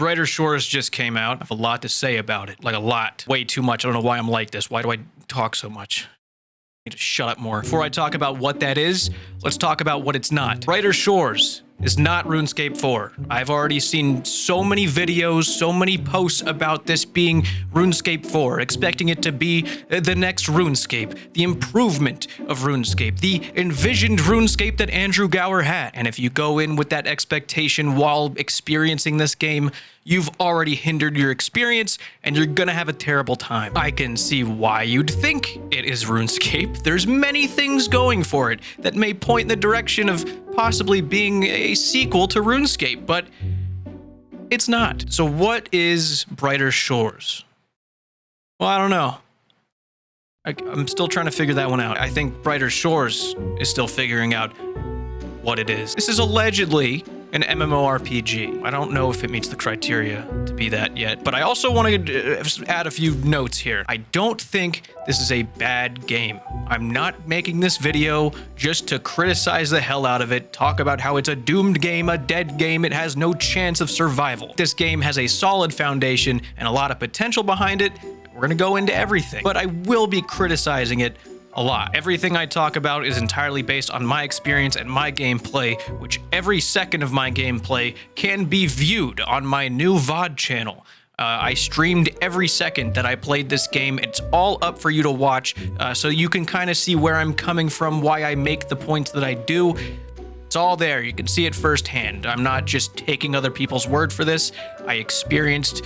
Brighter Shores just came out. I have a lot to say about it. Like a lot. Way too much. I don't know why I'm like this. Why do I talk so much? I need to shut up more. Before I talk about what that is, let's talk about what it's not. Brighter Shores is not RuneScape 4. I've already seen so many videos, so many posts about this being RuneScape 4, expecting it to be the next RuneScape, the improvement of RuneScape, the envisioned RuneScape that Andrew Gower had. And if you go in with that expectation while experiencing this game, you've already hindered your experience and you're gonna have a terrible time. I can see why you'd think it is RuneScape. There's many things going for it that may point in the direction of possibly being a sequel to RuneScape, but it's not. So what is Brighter Shores? Well, I don't know. I'm still trying to figure that one out. I think Brighter Shores is still figuring out what it is. This is allegedly an MMORPG. I don't know if it meets the criteria to be that yet, but I also want to add a few notes here. I don't think this is a bad game. I'm not making this video just to criticize the hell out of it, talk about how it's a doomed game, a dead game, it has no chance of survival. This game has a solid foundation and a lot of potential behind it. We're gonna go into everything, but I will be criticizing it a lot. Everything I talk about is entirely based on my experience and my gameplay, which every second of my gameplay can be viewed on my new VOD channel. I streamed every second that I played this game. It's all up for you to watch, so you can kind of see where I'm coming from, why I make the points that I do. It's all there. You can see it firsthand. I'm not just taking other people's word for this. I experienced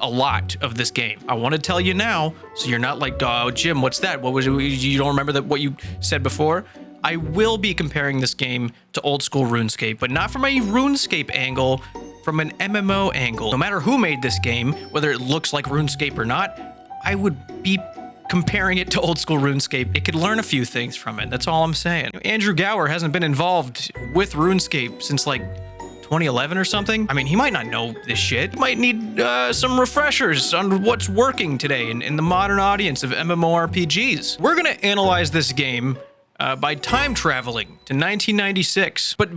a lot of this game. I want to tell you now, so you're not like, oh, Jim, what's that? What was it? You don't remember what you said before? I will be comparing this game to old school RuneScape, but not from a RuneScape angle, from an MMO angle. No matter who made this game, whether it looks like RuneScape or not, I would be comparing it to old school RuneScape. It could learn a few things from it. That's all I'm saying. Andrew Gower hasn't been involved with RuneScape since like 2011 or something. I mean, he might not know this shit. He might need some refreshers on what's working today in the modern audience of MMORPGs. We're gonna analyze this game by time traveling to 1996. But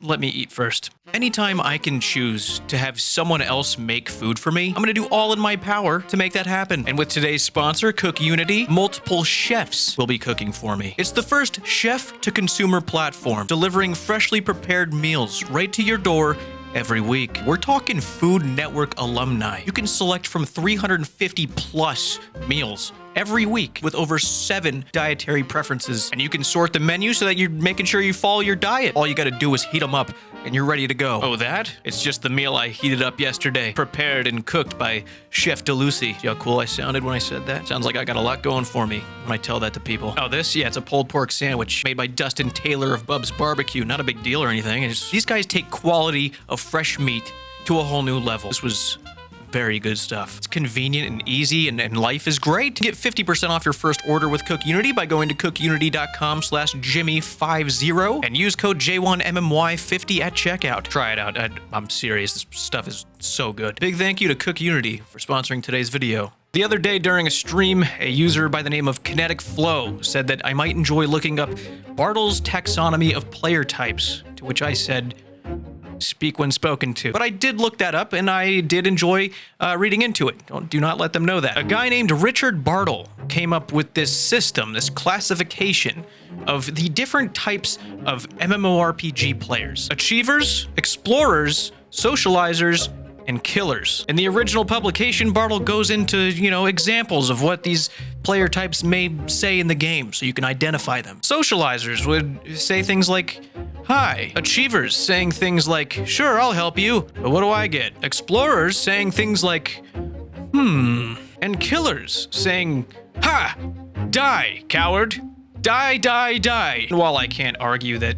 let me eat first. Anytime I can choose to have someone else make food for me, I'm gonna do all in my power to make that happen. And with today's sponsor, Cook Unity, multiple chefs will be cooking for me. It's the first chef-to-consumer platform, delivering freshly prepared meals right to your door every week. We're talking Food Network alumni. You can select from 350 plus meals every week with over 7 dietary preferences, and you can sort the menu so that you're making sure you follow your diet. All you gotta do is heat them up and you're ready to go. Oh, that? It's just the meal I heated up yesterday, prepared and cooked by Chef DeLucy. See how cool I sounded when I said that? Sounds like I got a lot going for me when I tell that to people. Oh, this? Yeah, it's a pulled pork sandwich made by Dustin Taylor of Bub's Barbecue. Not a big deal or anything. These guys take quality of fresh meat to a whole new level. This was very good stuff. It's convenient and easy, and life is great. Get 50% off your first order with Cook Unity by going to cookunity.com/Jimmy50 and use code J1MMY50 at checkout. Try it out. I'm serious. This stuff is so good. Big thank you to Cook Unity for sponsoring today's video. The other day during a stream, a user by the name of Kinetic Flow said that I might enjoy looking up Bartle's taxonomy of player types, to which I said, speak when spoken to. But I did look that up, and I did enjoy reading into it. Do not let them know that. A guy named Richard Bartle came up with this system, this classification of the different types of MMORPG players. Achievers, explorers, socializers, and killers. In the original publication, Bartle goes into, examples of what these player types may say in the game, so you can identify them. Socializers would say things like, hi. Achievers saying things like, sure, I'll help you, but what do I get? Explorers saying things like, and killers saying, ha, die, coward, die, die, die. And while I can't argue that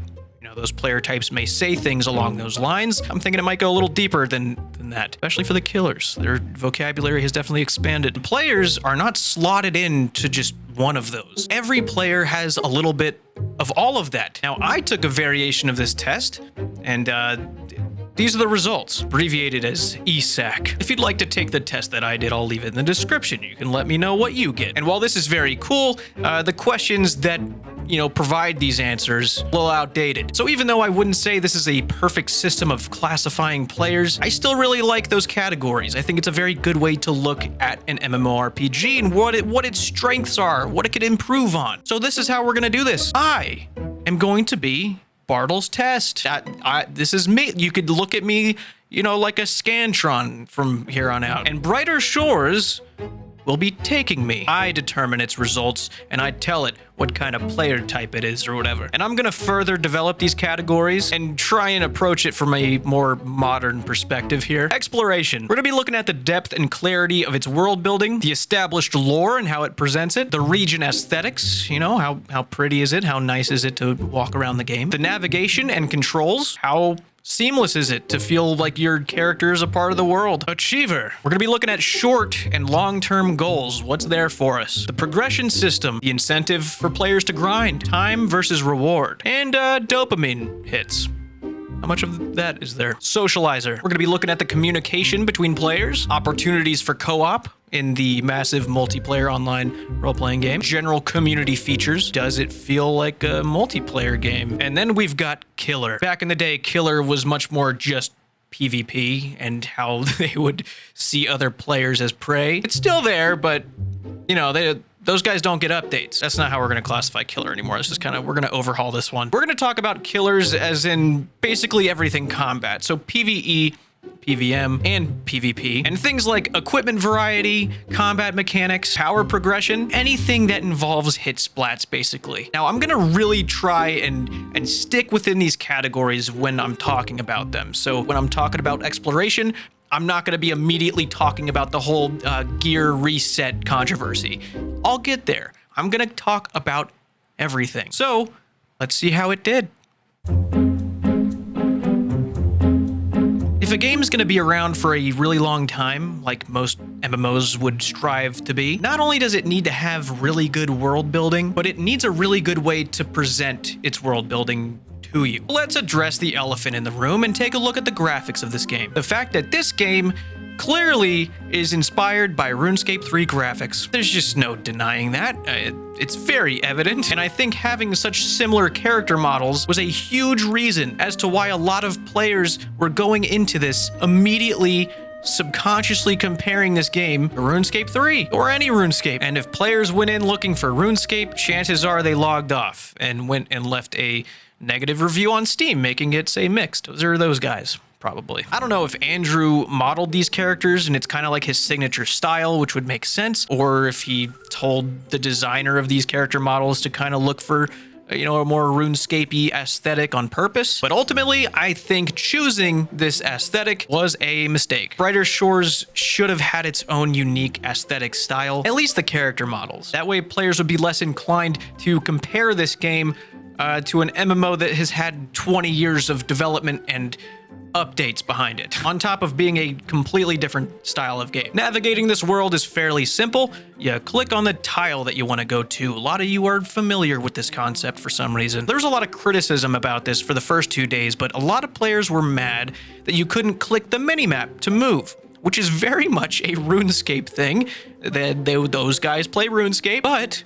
those player types may say things along those lines, I'm thinking it might go a little deeper than that, especially for the killers. Their vocabulary has definitely expanded. Players are not slotted into just one of those. Every player has a little bit of all of that. Now, I took a variation of this test, and These are the results, abbreviated as ESAC. If you'd like to take the test that I did, I'll leave it in the description. You can let me know what you get. And while this is very cool, the questions that provide these answers a little outdated. So even though I wouldn't say this is a perfect system of classifying players, I still really like those categories. I think it's a very good way to look at an MMORPG and what its strengths are, what it could improve on. So this is how we're gonna do this. I am going to be Bartle's test. This is me. You could look at me, like a Scantron from here on out. And Brighter Shores will be taking me. I determine its results, and I tell it what kind of player type it is or whatever. And I'm gonna further develop these categories and try and approach it from a more modern perspective here. Exploration. We're gonna be looking at the depth and clarity of its world building, the established lore and how it presents it, the region aesthetics, how pretty is it, how nice is it to walk around the game, the navigation and controls, how seamless is it to feel like your character is a part of the world? Achiever. We're going to be looking at short and long-term goals. What's there for us? The progression system, the incentive for players to grind, time versus reward, and dopamine hits. How much of that is there? Socializer. We're going to be looking at the communication between players, opportunities for co-op in the massive multiplayer online role-playing game, general community features. Does it feel like a multiplayer game? And then we've got Killer. Back in the day, Killer was much more just PvP and how they would see other players as prey. It's still there, but those guys don't get updates. That's not how we're going to classify Killer anymore. This is we're going to overhaul this one. We're going to talk about killers as in basically everything combat. So PvE, PvM, and PvP, and things like equipment variety, combat mechanics, power progression, anything that involves hit splats, basically. Now, I'm gonna really try and stick within these categories when I'm talking about them. So when I'm talking about exploration, I'm not gonna be immediately talking about the whole gear reset controversy. I'll get there. I'm gonna talk about everything. So let's see how it did. If a game's gonna be around for a really long time, like most MMOs would strive to be, not only does it need to have really good world building, but it needs a really good way to present its world building to you. Let's address the elephant in the room and take a look at the graphics of this game. The fact that this game clearly is inspired by Runescape 3 graphics. There's just no denying that. It's very evident, and I think having such similar character models was a huge reason as to why a lot of players were going into this immediately subconsciously comparing this game to RuneScape 3 or any RuneScape. And if players went in looking for RuneScape, chances are they logged off and went and left a negative review on Steam, making it say mixed. Those are those guys. Probably. I don't know if Andrew modeled these characters and it's kind of like his signature style, which would make sense, or if he told the designer of these character models to kind of look for, a more RuneScape-y aesthetic on purpose. But ultimately, I think choosing this aesthetic was a mistake. Brighter Shores should have had its own unique aesthetic style, at least the character models. That way, players would be less inclined to compare this game to an MMO that has had 20 years of development and updates behind it, on top of being a completely different style of game. Navigating this world is fairly simple. You click on the tile that you want to go to. A lot of you are familiar with this concept for some reason. There's a lot of criticism about this for the first 2 days, but a lot of players were mad that you couldn't click the minimap to move, which is very much a RuneScape thing. Those guys play RuneScape, but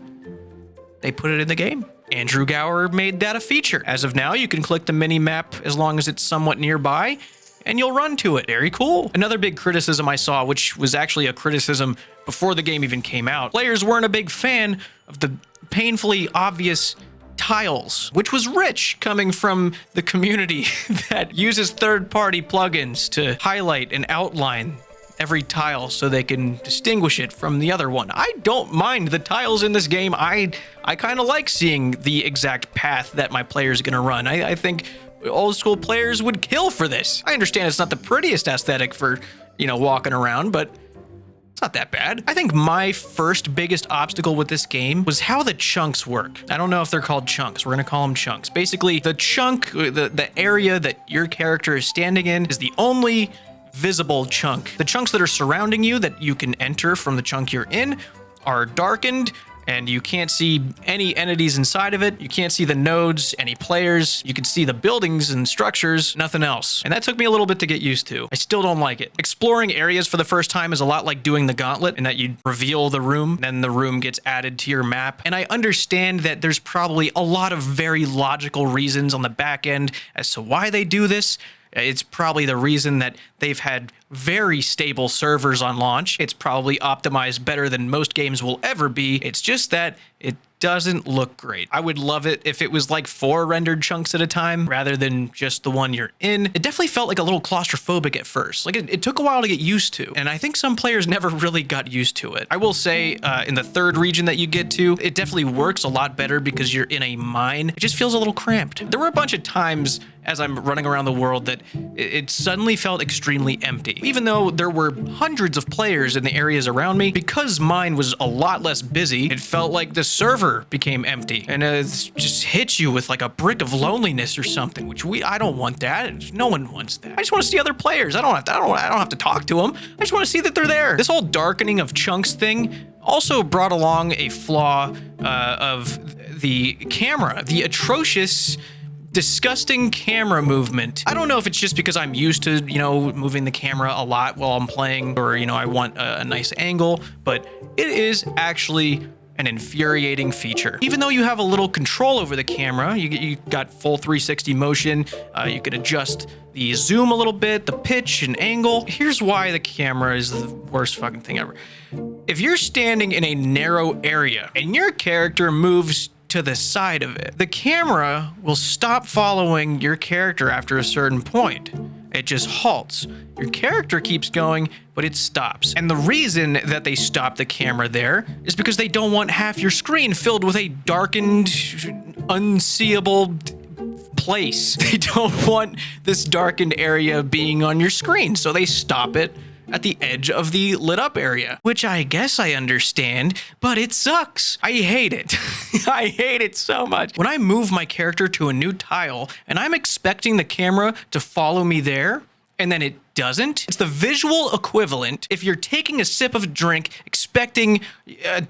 they put it in the game. Andrew Gower made that a feature. As of now, you can click the mini-map as long as it's somewhat nearby, and you'll run to it. Very cool. Another big criticism I saw, which was actually a criticism before the game even came out, players weren't a big fan of the painfully obvious tiles, which was rich coming from the community that uses third-party plugins to highlight and outline every tile so they can distinguish it from the other one. I don't mind the tiles in this game. I kind of like seeing the exact path that my player's gonna run. I think old school players would kill for this. I understand it's not the prettiest aesthetic for, walking around, but it's not that bad. I think my first biggest obstacle with this game was how the chunks work. I don't know if they're called chunks. We're gonna call them chunks. Basically, the chunk, the area that your character is standing in is the only visible chunk. The chunks that are surrounding you that you can enter from the chunk you're in are darkened and you can't see any entities inside of it. You can't see the nodes, any players. You can see the buildings and structures, nothing else. And that took me a little bit to get used to. I still don't like it. Exploring areas for the first time is a lot like doing the gauntlet in that you reveal the room, then the room gets added to your map. And I understand that there's probably a lot of very logical reasons on the back end as to why they do this. It's probably the reason that they've had very stable servers on launch. It's probably optimized better than most games will ever be. It's just that it doesn't look great. I would love it if it was like 4 rendered chunks at a time rather than just the one you're in. It definitely felt like a little claustrophobic at first. Like it took a while to get used to, and I think some players never really got used to it. I will say in the 3rd region that you get to, it definitely works a lot better because you're in a mine. It just feels a little cramped. There were a bunch of times as I'm running around the world that it suddenly felt extremely empty. Even though there were hundreds of players in the areas around me, because mine was a lot less busy, it felt like the server became empty. And it just hits you with like a brick of loneliness or something, which I don't want that. No one wants that. I just want to see other players. I don't have to talk to them. I just want to see that they're there. This whole darkening of chunks thing also brought along a flaw of the camera, the atrocious, disgusting camera movement. I don't know if it's just because I'm used to, moving the camera a lot while I'm playing, or, I want a nice angle, but it is actually an infuriating feature. Even though you have a little control over the camera, you got full 360 motion, you can adjust the zoom a little bit, the pitch and angle. Here's why the camera is the worst fucking thing ever. If you're standing in a narrow area and your character moves to the side of it, the camera will stop following your character after a certain point. It just halts. Your character keeps going, but it stops. And the reason that they stop the camera there is because they don't want half your screen filled with a darkened, unseeable place. They don't want this darkened area being on your screen, so they stop it at the edge of the lit up area, which I guess I understand, but it sucks. I hate it. I hate it so much. When I move my character to a new tile and I'm expecting the camera to follow me there, and then it doesn't. It's the visual equivalent if you're taking a sip of a drink expecting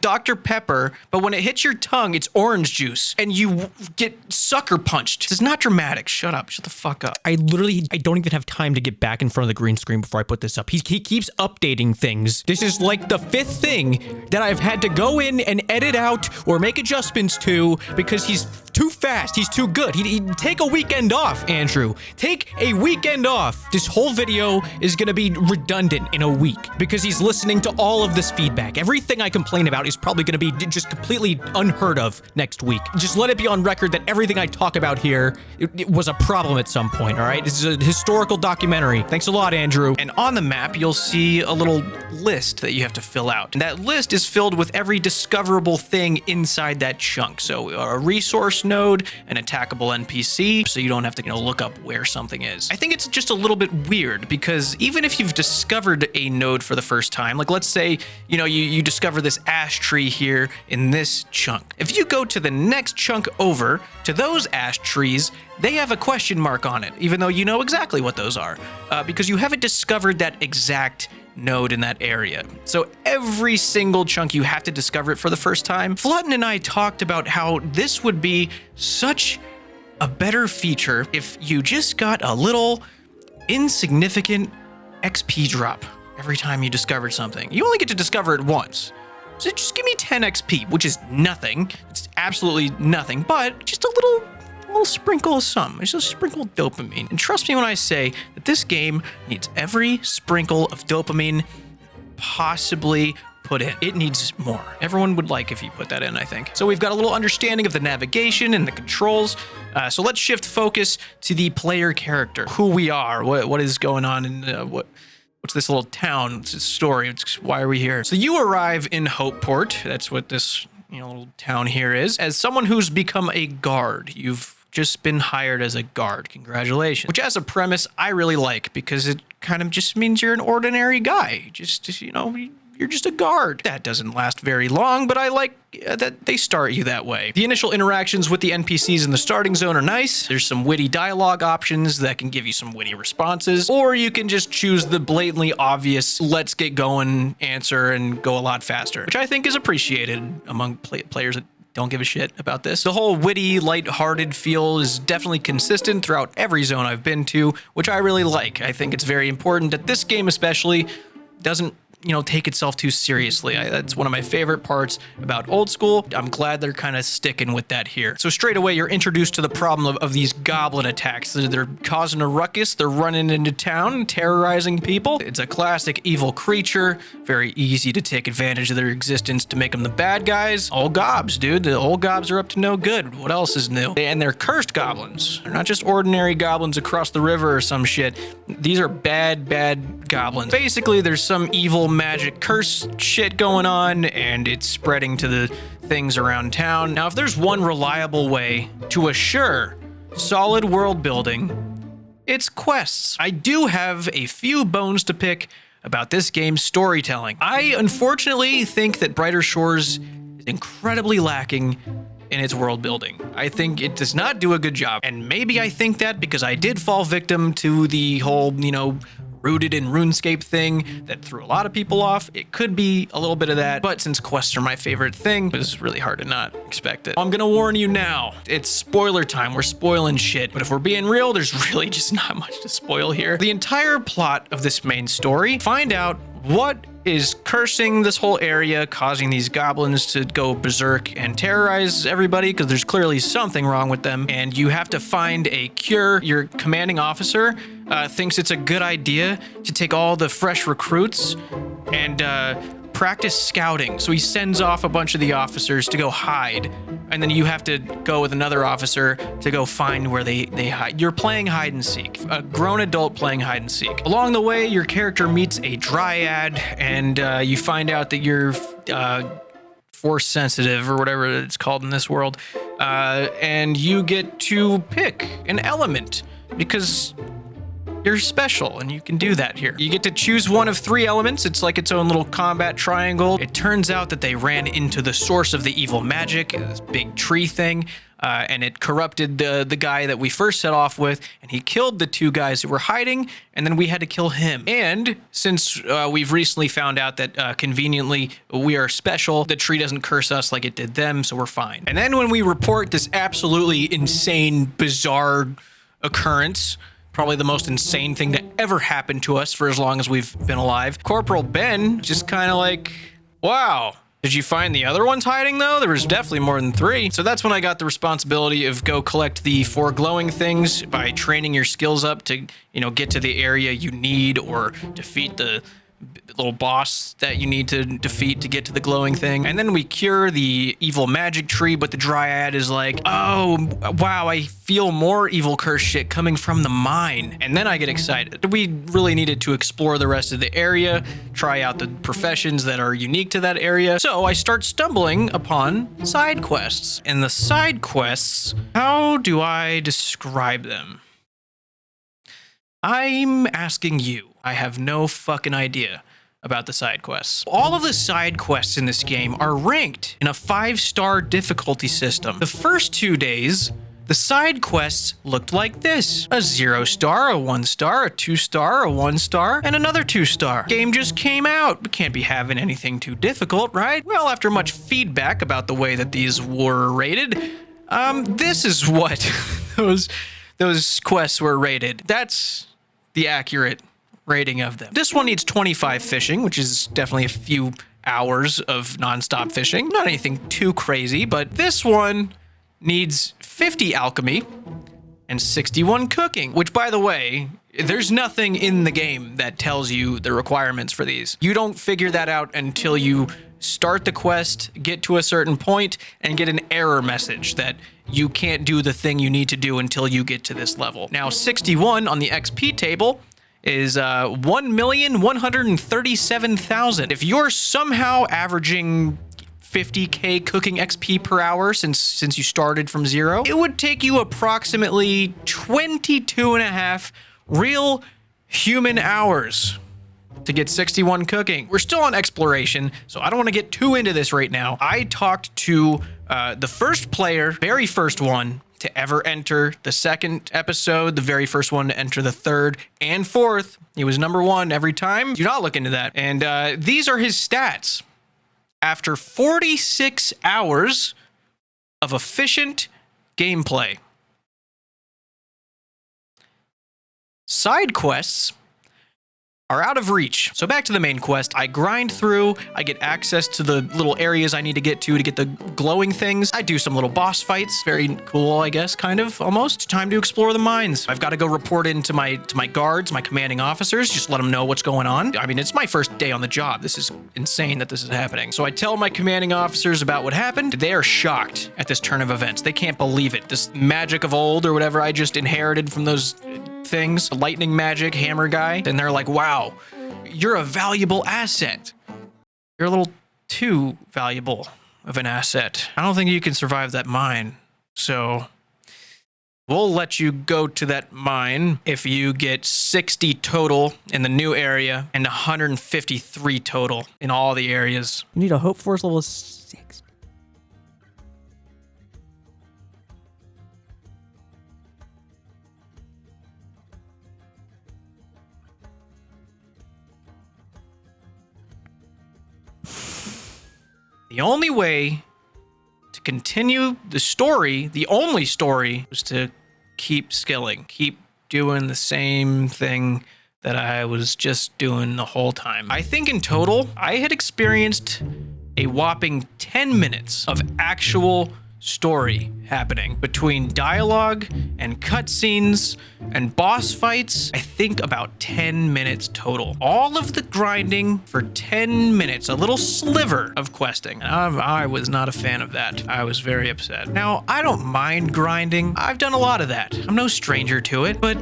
Dr. Pepper, but when it hits your tongue, it's orange juice, and you get sucker punched. It's not dramatic. Shut up. Shut the fuck up. I don't even have time to get back in front of the green screen before I put this up. He keeps updating things. This is like the 5th thing that I've had to go in and edit out or make adjustments to because he's too fast. He's too good. He'd take a weekend off, Andrew. Take a weekend off. This whole video is gonna be redundant in a week because he's listening to all of this feedback. Everything I complain about is probably gonna be just completely unheard of next week. Just let it be on record that everything I talk about here, it was a problem at some point, all right? This is a historical documentary. Thanks a lot, Andrew. And on the map, you'll see a little list that you have to fill out. And that list is filled with every discoverable thing inside that chunk. So a resource node, an attackable NPC, so you don't have to, look up where something is. I think it's just a little bit weird because even if you've discovered a node for the first time, like let's say, you discover this ash tree here in this chunk. If you go to the next chunk over to those ash trees, they have a question mark on it, even though you know exactly what those are, because you haven't discovered that exact node in that area. So every single chunk you have to discover it for the first time. Flutton and I talked about how this would be such a better feature if you just got a little insignificant XP drop every time you discovered something. You only get to discover it once. So just give me 10 XP, which is nothing. It's absolutely nothing, but just a little sprinkle of something. It's just a sprinkle of dopamine. And trust me when I say that this game needs every sprinkle of dopamine possibly put in. It needs more. Everyone would like if you put that in, I think. So we've got a little understanding of the navigation and the controls. So let's shift focus to the player character. Who we are, what is going on, and what's this little town? It's a story. Why are we here? So you arrive in Hopeport. That's what this little town here is. As someone who's become a guard, you've just been hired as a guard. Congratulations. Which as a premise, I really like because it kind of just means you're an ordinary guy. Just you're you're just a guard. That doesn't last very long, but I like that they start you that way. The initial interactions with the NPCs in the starting zone are nice. There's some witty dialogue options that can give you some witty responses, or you can just choose the blatantly obvious let's get going answer and go a lot faster, which I think is appreciated among players that don't give a shit about this. The whole witty, lighthearted feel is definitely consistent throughout every zone I've been to, which I really like. I think it's very important that this game especially doesn't take itself too seriously. That's one of my favorite parts about old school. I'm glad they're kind of sticking with that here. So straight away, you're introduced to the problem of these goblin attacks. They're causing a ruckus. They're running into town, terrorizing people. It's a classic evil creature. Very easy to take advantage of their existence to make them the bad guys. Old gobs, dude. The old gobs are up to no good. What else is new? And they're cursed goblins. They're not just ordinary goblins across the river or some shit. These are bad goblins. Basically, there's some evil magic curse shit going on, and it's spreading to the things around town. Now, if there's one reliable way to assure solid world building, it's quests. I do have a few bones to pick about this game's storytelling. I unfortunately think that Brighter Shores is incredibly lacking in its world building. I think it does not do a good job. And maybe I think that because I did fall victim to the whole, rooted in Runescape thing that threw a lot of people off. It could be a little bit of that, but since quests are my favorite thing, it was really hard to not expect it. I'm gonna warn you now, it's spoiler time. We're spoiling shit, but if we're being real, there's really just not much to spoil here. The entire plot of this main story, find out what is cursing this whole area, causing these goblins to go berserk and terrorize everybody, because there's clearly something wrong with them, and you have to find a cure. Your commanding officer thinks it's a good idea to take all the fresh recruits and practice scouting. So he sends off a bunch of the officers to go hide, and then you have to go with another officer to go find where they hide. You're playing hide and seek, a grown adult playing hide and seek. Along the way, your character meets a dryad, and you find out that you're force sensitive or whatever it's called in this world, and you get to pick an element because you're special, and you can do that here. You get to choose one of 3 elements. It's like its own little combat triangle. It turns out that they ran into the source of the evil magic, this big tree thing, and it corrupted the guy that we first set off with, and he killed the 2 guys who were hiding, and then we had to kill him. And since we've recently found out that conveniently we are special, the tree doesn't curse us like it did them, so we're fine. And then when we report this absolutely insane, bizarre occurrence, probably the most insane thing to ever happen to us for as long as we've been alive, Corporal Ben just kind of like, wow. Did you find the other ones hiding though? There was definitely more than 3. So that's when I got the responsibility of go collect the 4 glowing things by training your skills up to, get to the area you need or defeat the little boss that you need to defeat to get to the glowing thing. And then we cure the evil magic tree, but the dryad is like, oh, wow, I feel more evil curse shit coming from the mine. And then I get excited. We really needed to explore the rest of the area, try out the professions that are unique to that area. So I start stumbling upon side quests. And the side quests, how do I describe them? I'm asking you. I have no fucking idea about the side quests. All of the side quests in this game are ranked in a 5-star difficulty system. The first 2 days, the side quests looked like this: a 0-star, a 1-star, a 2-star, a 1-star, and another 2-star. Game just came out. We can't be having anything too difficult, right? Well, after much feedback about the way that these were rated, this is what those quests were rated. That's the accurate rating of them. This one needs 25 fishing, which is definitely a few hours of nonstop fishing. Not anything too crazy, but this one needs 50 alchemy and 61 cooking, which, by the way, there's nothing in the game that tells you the requirements for these. You don't figure that out until you start the quest, get to a certain point, and get an error message that you can't do the thing you need to do until you get to this level. Now, 61 on the XP table is 1,137,000. If you're somehow averaging 50k cooking XP per hour since you started from 0, it would take you approximately 22.5 real human hours to get 61 cooking. We're still on exploration, so I don't want to get too into this right now. I talked to the first player, very first one, to ever enter the second episode, the very first one to enter the third and fourth. He was number one every time. Do not look into that. And these are his stats. After 46 hours of efficient gameplay. Side quests are out of reach. So back to the main quest. I grind through, I get access to the little areas I need to get the glowing things. I do some little boss fights. Very cool, I guess, kind of, almost. Time to explore the mines. I've got to go report in to my guards, my commanding officers, just let them know what's going on. I mean, it's my first day on the job. This is insane that this is happening. So I tell my commanding officers about what happened. They are shocked at this turn of events. They can't believe it. This magic of old or whatever I just inherited from those things, lightning magic, hammer guy, and they're like, wow, you're a valuable asset. You're a little too valuable of an asset. I don't think you can survive that mine. So we'll let you go to that mine if you get 60 total in the new area and 153 total in all the areas. You need a hope force level 6. The only way to continue the story, the only story, was to keep skilling, keep doing the same thing that I was just doing the whole time. I think in total, I had experienced a whopping 10 minutes of actual story happening between dialogue and cutscenes and boss fights. I think about 10 minutes total. All of the grinding for 10 minutes, a little sliver of questing. I was not a fan of that. I was very upset. Now, I don't mind grinding. I've done a lot of that. I'm no stranger to it, but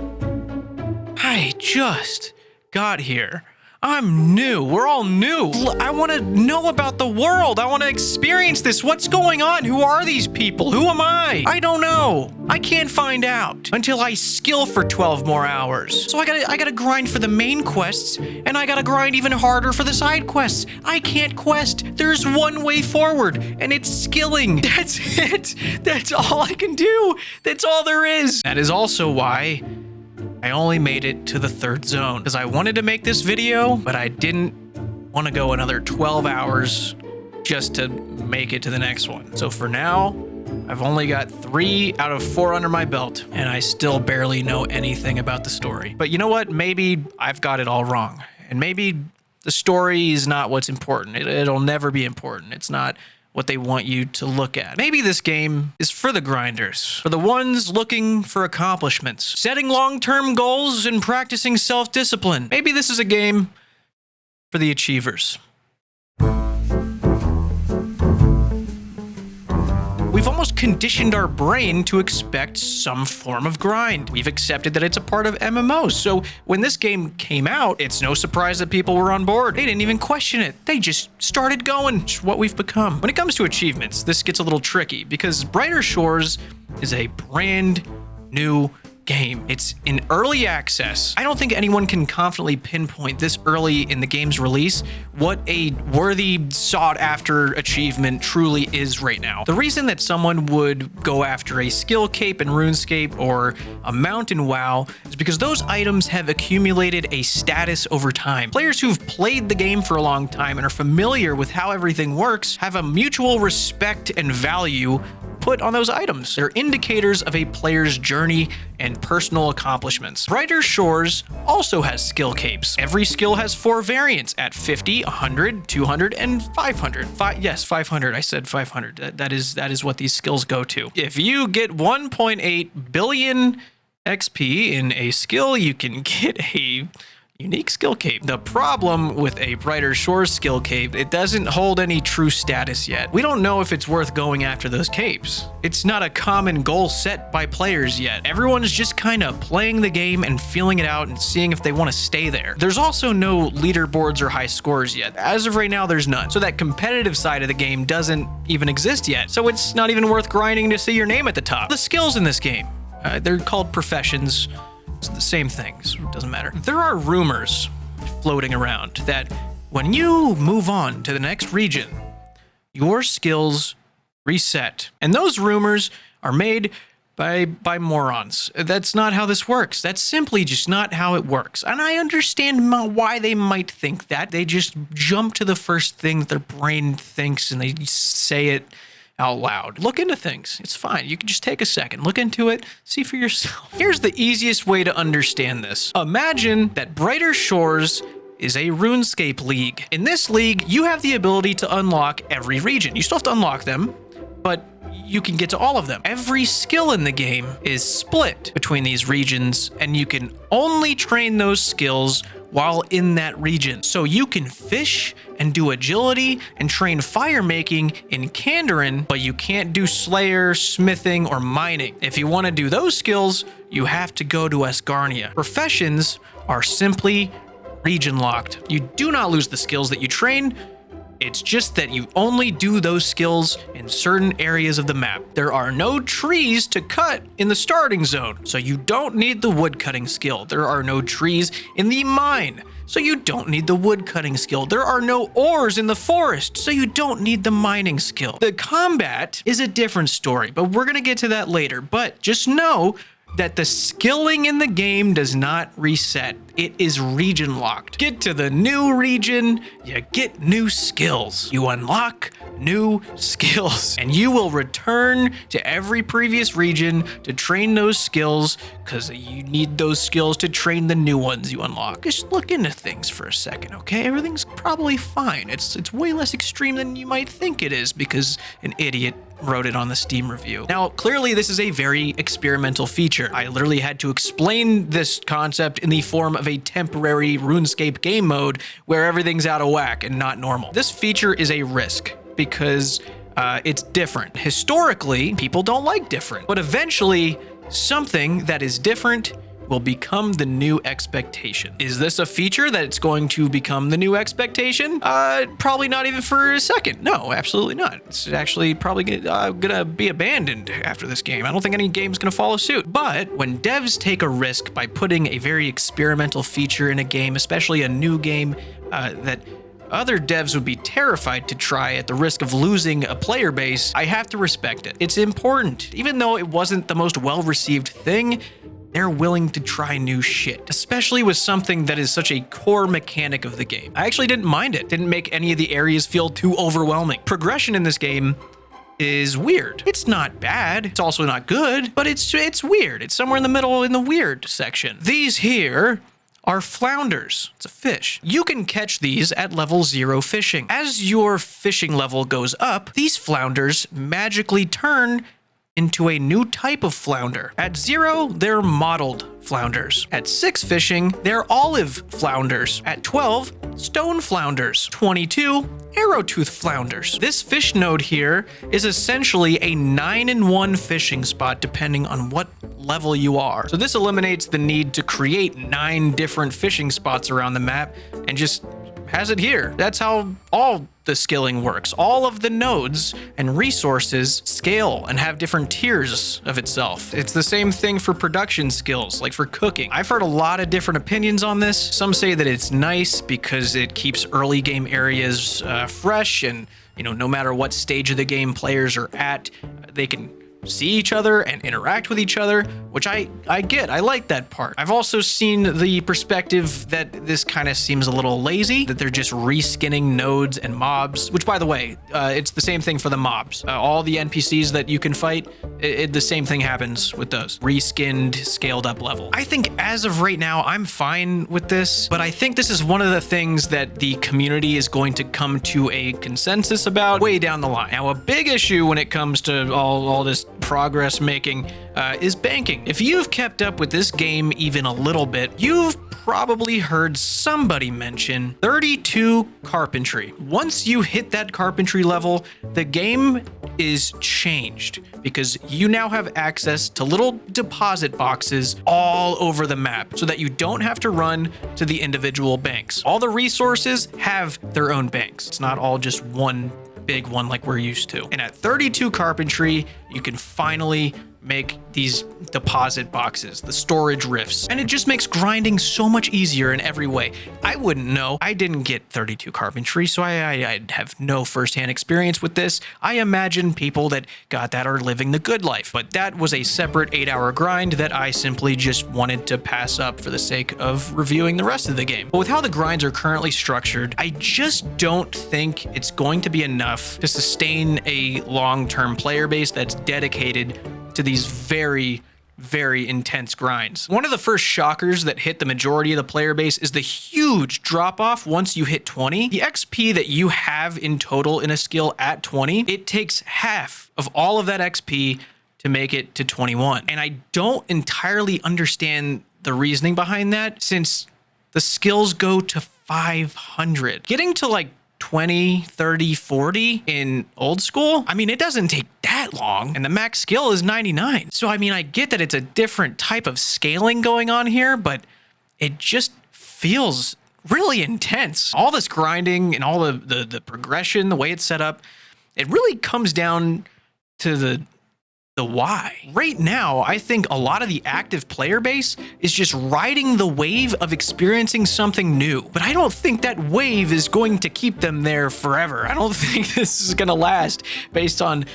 I just got here. I'm new. We're all new. I want to know about the world. I want to experience this. What's going on? Who are these people? Who am I? I don't know. I can't find out until I skill for 12 more hours. So I gotta grind for the main quests, and I gotta grind even harder for the side quests. I can't quest. There's one way forward, and it's skilling. That's it. That's all I can do. That's all there is. That is also why I only made it to the third zone, because I wanted to make this video, but I didn't want to go another 12 hours just to make it to the next one. So for now, I've only got 3 out of 4 under my belt, and I still barely know anything about the story. But you know what? Maybe I've got it all wrong, and maybe the story is not what's important. It'll never be important. It's not what they want you to look at. Maybe this game is for the grinders, for the ones looking for accomplishments, setting long-term goals and practicing self-discipline. Maybe this is a game for the achievers. We've almost conditioned our brain to expect some form of grind. We've accepted that it's a part of MMOs. So when this game came out, it's no surprise that people were on board. They didn't even question it. They just started going. It's what we've become. When it comes to achievements, this gets a little tricky because Brighter Shores is a brand new game. It's in early access. I don't think anyone can confidently pinpoint this early in the game's release what a worthy, sought-after achievement truly is right now. The reason that someone would go after a skill cape in Runescape or a mountain WoW is because those items have accumulated a status over time. Players who've played the game for a long time and are familiar with how everything works have a mutual respect and value put on those items. They're indicators of a player's journey and personal accomplishments. Brighter Shores also has skill capes. Every skill has 4 variants at 50, 100, 200, and 500. Yes, 500. I said 500. That is what these skills go to. If you get 1.8 billion XP in a skill, you can get a unique skill cape. The problem with a Brighter Shores skill cape, it doesn't hold any true status yet. We don't know if it's worth going after those capes. It's not a common goal set by players yet. Everyone's just kind of playing the game and feeling it out and seeing if they want to stay there. There's also no leaderboards or high scores yet. As of right now, there's none. So that competitive side of the game doesn't even exist yet. So it's not even worth grinding to see your name at the top. The skills in this game, they're called professions. It's the same things. It doesn't matter. There are rumors floating around that when you move on to the next region, your skills reset. And those rumors are made by morons. That's not how this works. That's simply just not how it works. And I understand why they might think that. They just jump to the first thing that their brain thinks and they say it out loud. Look into things. It's fine. You can just take a second, look into it, see for yourself. Here's the easiest way to understand this. Imagine that Brighter Shores is a RuneScape league. In this league, you have the ability to unlock every region. You still have to unlock them, but you can get to all of them. Every skill in the game is split between these regions, and you can only train those skills while in that region. So you can fish and do agility and train fire making in Kandarin, but you can't do Slayer, smithing, or mining. If you want to do those skills, you have to go to Asgarnia. Professions are simply region locked. You do not lose the skills that you train. It's just that you only do those skills in certain areas of the map. There are no trees to cut in the starting zone, so you don't need the wood cutting skill. There are no trees in the mine, so you don't need the wood cutting skill. There are no ores in the forest, so you don't need the mining skill. The combat is a different story, but we're gonna get to that later. But just know that the skilling in the game does not reset. It is region locked. Get to the new region, you get new skills. You unlock new skills, and you will return to every previous region to train those skills because you need those skills to train the new ones you unlock. Just look into things for a second, okay? Everything's probably fine. It's way less extreme than you might think it is because an idiot wrote it on the Steam review. Now, clearly this is a very experimental feature. I literally had to explain this concept in the form of a temporary RuneScape game mode where everything's out of whack and not normal. This feature is a risk because it's different. Historically, people don't like different, but eventually something that is different will become the new expectation. Is this a feature that's going to become the new expectation? Probably not even for a second. No, absolutely not. It's actually probably gonna be abandoned after this game. I don't think any game's gonna follow suit. But when devs take a risk by putting a very experimental feature in a game, especially a new game that other devs would be terrified to try at the risk of losing a player base, I have to respect it. It's important. Even though it wasn't the most well-received thing, they're willing to try new shit, especially with something that is such a core mechanic of the game. I actually didn't mind it. Didn't make any of the areas feel too overwhelming. Progression in this game is weird. It's not bad. It's also not good, but it's weird. It's somewhere in the middle in the weird section. These here are flounders. It's a fish. You can catch these at level 0 fishing. As your fishing level goes up, these flounders magically turn into a new type of flounder. At 0, they're mottled flounders. At 6 fishing, they're olive flounders. At 12, stone flounders. 22, arrowtooth flounders. This fish node here is essentially a 9-in-1 fishing spot depending on what level you are. So this eliminates the need to create 9 different fishing spots around the map and just has it here. That's how all the skilling works. All of the nodes and resources scale and have different tiers of itself. It's the same thing for production skills, like for cooking. I've heard a lot of different opinions on this. Some say that it's nice because it keeps early game areas fresh and, you know, no matter what stage of the game players are at, they can see each other and interact with each other, which I get. I like that part. I've also seen the perspective that this kind of seems a little lazy, that they're just reskinning nodes and mobs, which, by the way, it's the same thing for the mobs. All the NPCs that you can fight, the same thing happens with those. Reskinned, scaled up level. I think as of right now, I'm fine with this, but I think this is one of the things that the community is going to come to a consensus about way down the line. Now, a big issue when it comes to all this progress making is banking. If you've kept up with this game even a little bit, you've probably heard somebody mention 32 carpentry. Once you hit that carpentry level, the game is changed because you now have access to little deposit boxes all over the map so that you don't have to run to the individual banks. All the resources have their own banks. It's not all just one big one like we're used to. And at 32 carpentry, you can finally make these deposit boxes, the storage rifts, and it just makes grinding so much easier in every way. I wouldn't know. I didn't get 32 carpentry, so I have no firsthand experience with this. I imagine people that got that are living the good life, but that was a separate 8-hour grind that I simply just wanted to pass up for the sake of reviewing the rest of the game. But with how the grinds are currently structured, I just don't think it's going to be enough to sustain a long-term player base that's dedicated to these very intense grinds. One of the first shockers that hit the majority of the player base is the huge drop off once you hit 20. The XP that you have in total in a skill at 20, it takes half of all of that XP to make it to 21. And I don't entirely understand the reasoning behind that, since the skills go to 500. Getting to like 20, 30, 40 in old school, I mean, it doesn't take that long, and the max skill is 99. So, I mean, I get that it's a different type of scaling going on here, but it just feels really intense. All this grinding and all the progression, the way it's set up, it really comes down to the why. Right now, I think a lot of the active player base is just riding the wave of experiencing something new. But I don't think that wave is going to keep them there forever. I don't think this is going to last based on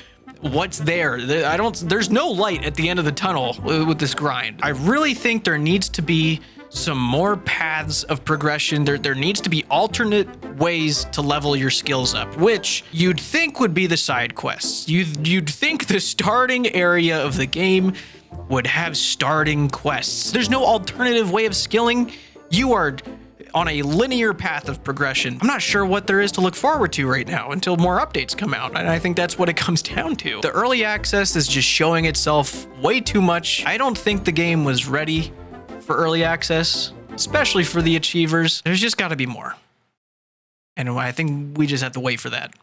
what's there. There's no light at the end of the tunnel with this grind. I really think there needs to be some more paths of progression. There needs to be alternate ways to level your skills up, which you'd think would be the side quests. You'd think the starting area of the game would have starting quests. There's no alternative way of skilling. You are on a linear path of progression. I'm not sure what there is to look forward to right now until more updates come out, and I think that's what it comes down to. The early access is just showing itself way too much. I don't think the game was ready for early access, especially for the achievers. There's just got to be more. And I think we just have to wait for that.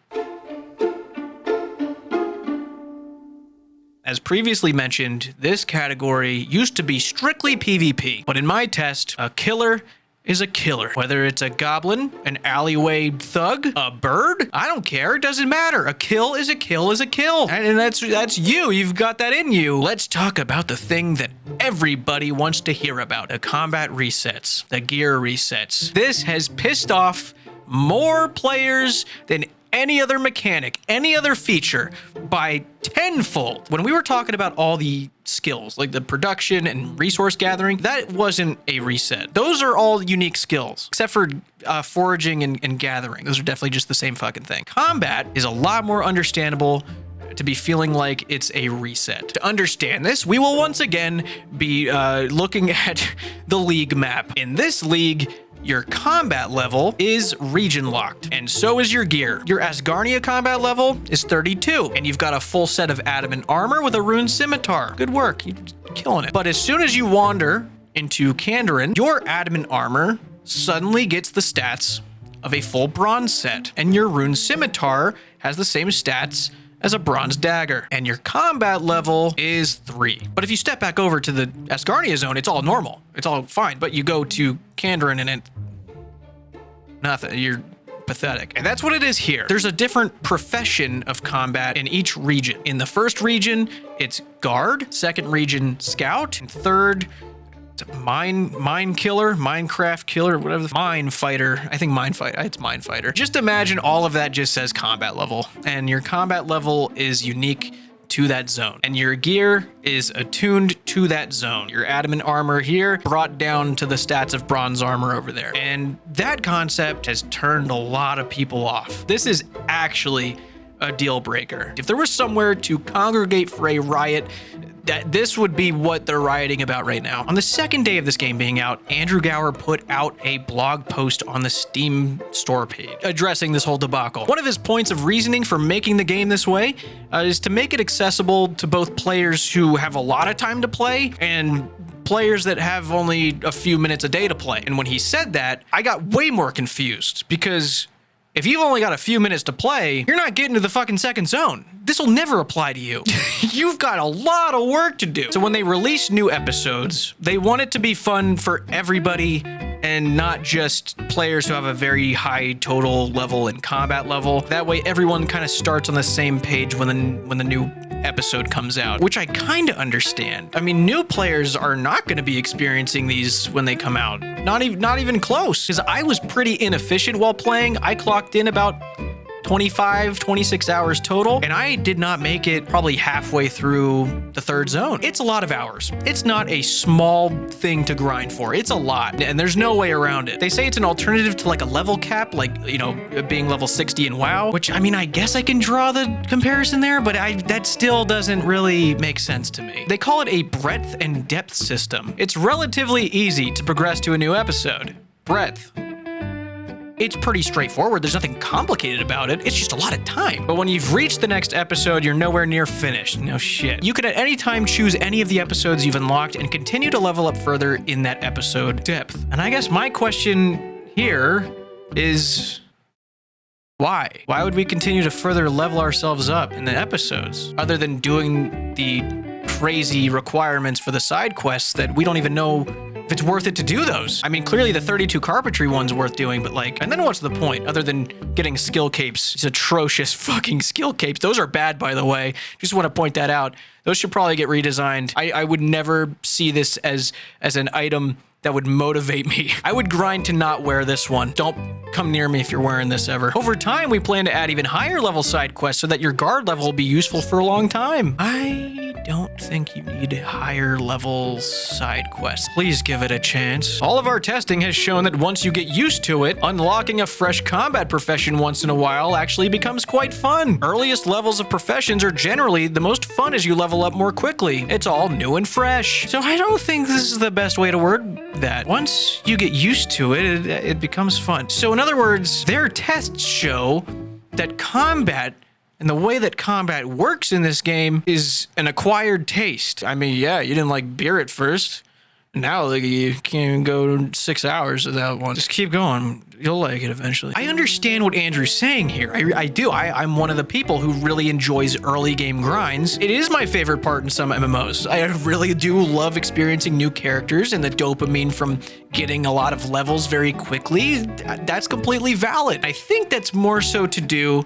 As previously mentioned, this category used to be strictly PvP, but in my test, a killer is a killer. Whether it's a goblin, an alleyway thug, a bird, I don't care. It doesn't matter. A kill is a kill is a kill. And that's you. You've got that in you. Let's talk about the thing that everybody wants to hear about. The combat resets, the gear resets. This has pissed off more players than any other mechanic, any other feature by tenfold. When we were talking about all the skills, like the production and resource gathering, that wasn't a reset. Those are all unique skills, except for foraging and gathering. Those are definitely just the same fucking thing. Combat is a lot more understandable to be feeling like it's a reset. To understand this, we will once again be looking at the league map. In this league, your combat level is region locked, and so is your gear. Your Asgarnia combat level is 32, and you've got a full set of adamant armor with a rune scimitar. Good work, you're killing it. But as soon as you wander into Kandarin, your adamant armor suddenly gets the stats of a full bronze set, and your rune scimitar has the same stats as a bronze dagger, and your combat level is 3. But if you step back over to the Asgarnia zone, it's all normal. It's all fine. But you go to Kandarin and nothing. You're pathetic. And that's what it is here. There's a different profession of combat in each region. In the first region, it's guard. Second region, scout. And third, mine killer, Minecraft killer, whatever, mine fighter. I think it's mine fighter. Just imagine all of that just says combat level, and your combat level is unique to that zone, and your gear is attuned to that zone. Your adamant armor here brought down to the stats of bronze armor over there, and that concept has turned a lot of people off. This is actually a deal breaker. If there was somewhere to congregate for a riot, that this would be what they're rioting about right now. On the second day of this game being out, Andrew Gower put out a blog post on the Steam store page addressing this whole debacle. One of his points of reasoning for making the game this way is to make it accessible to both players who have a lot of time to play and players that have only a few minutes a day to play. And when he said that, I got way more confused, because if you've only got a few minutes to play, you're not getting to the fucking second zone. this will never apply to you. You've got a lot of work to do. So when they release new episodes, they want it to be fun for everybody and not just players who have a very high total level and combat level. That way everyone kind of starts on the same page when the new episode comes out, which I kind of understand. I mean, new players are not going to be experiencing these when they come out. Not even close. Because I was pretty inefficient while playing. I clocked in about 25, 26 hours total, and I did not make it probably halfway through the third zone. It's a lot of hours. It's not a small thing to grind for. It's a lot, and there's no way around it. They say it's an alternative to like a level cap, like, you know, being level 60 in WoW, which, I mean, I guess I can draw the comparison there, but that still doesn't really make sense to me. They call it a breadth and depth system. It's relatively easy to progress to a new episode. Breadth. It's pretty straightforward. There's nothing complicated about it. It's just a lot of time. But when you've reached the next episode, you're nowhere near finished. No shit. You can at any time choose any of the episodes you've unlocked and continue to level up further in that episode depth. And I guess my question here is, why? Why would we continue to further level ourselves up in the episodes other than doing the crazy requirements for the side quests that we don't even know if it's worth it to do those? I mean, clearly the 32 carpentry one's worth doing, but like, and then what's the point other than getting skill capes? It's atrocious fucking skill capes. Those are bad, by the way. Just want to point that out. Those should probably get redesigned. I would never see this as an item that would motivate me. I would grind to not wear this one. Don't come near me if you're wearing this ever. Over time, we plan to add even higher level side quests so that your guard level will be useful for a long time. I don't think you need higher level side quests. Please give it a chance. All of our testing has shown that once you get used to it, unlocking a fresh combat profession once in a while actually becomes quite fun. Earliest levels of professions are generally the most fun as you level up more quickly. It's all new and fresh. So I don't think this is the best way to word that. Once you get used to it, it becomes fun. So in other words, their tests show that combat and the way that combat works in this game is an acquired taste. I mean, yeah, you didn't like beer at first. Now like, you can't even go 6 hours without one. Just keep going. You'll like it eventually. I understand what Andrew's saying here. I do. I'm one of the people who really enjoys early game grinds. It is my favorite part in some MMOs. I really do love experiencing new characters and the dopamine from getting a lot of levels very quickly. That's completely valid. I think that's more so to do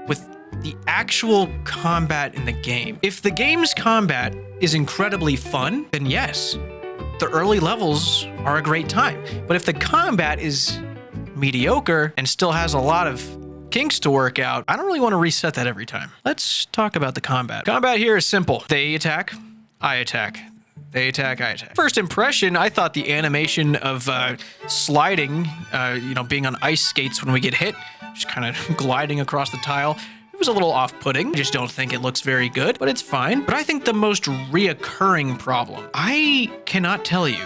with the actual combat in the game. If the game's combat is incredibly fun, then yes, the early levels are a great time. But if the combat is mediocre and still has a lot of kinks to work out, I don't really want to reset that every time. Let's talk about the combat. Combat here is simple. They attack, I attack. They attack, I attack. First impression, I thought the animation of sliding, being on ice skates when we get hit, just kind of gliding across the tile, it was a little off-putting. I just don't think it looks very good, but it's fine. But I think the most reoccurring problem, I cannot tell you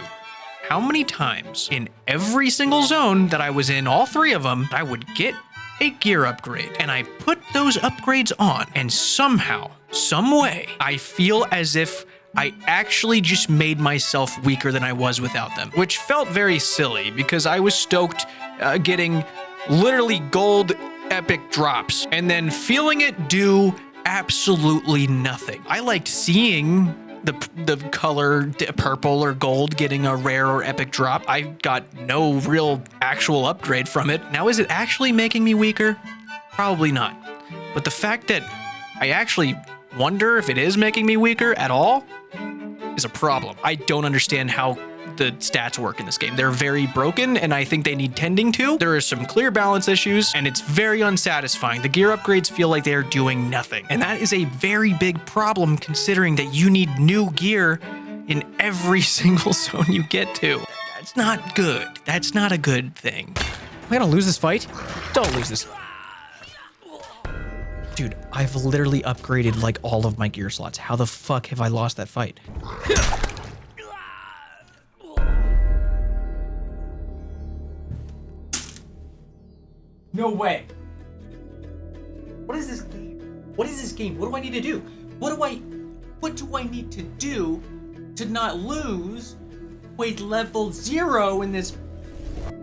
how many times in every single zone that I was in, all three of them, I would get a gear upgrade and I put those upgrades on and somehow, some way, I feel as if I actually just made myself weaker than I was without them, which felt very silly because I was stoked getting literally gold epic drops and then feeling it do absolutely nothing. I liked seeing the color purple or gold getting a rare or epic drop. I got no real actual upgrade from it. Now, is it actually making me weaker? Probably not. But the fact that I actually wonder if it is making me weaker at all is a problem. I don't understand how the stats work in this game. They're very broken, and I think they need tending to. There are some clear balance issues, and it's very unsatisfying. The gear upgrades feel like they're doing nothing. And that is a very big problem considering that you need new gear in every single zone you get to. That's not good. That's not a good thing. Am I gonna lose this fight? Don't lose this. Dude, I've literally upgraded like all of my gear slots. How the fuck have I lost that fight? No way. What is this game? What is this game? What do I need to do? What do I need to do to not lose with level 0 in this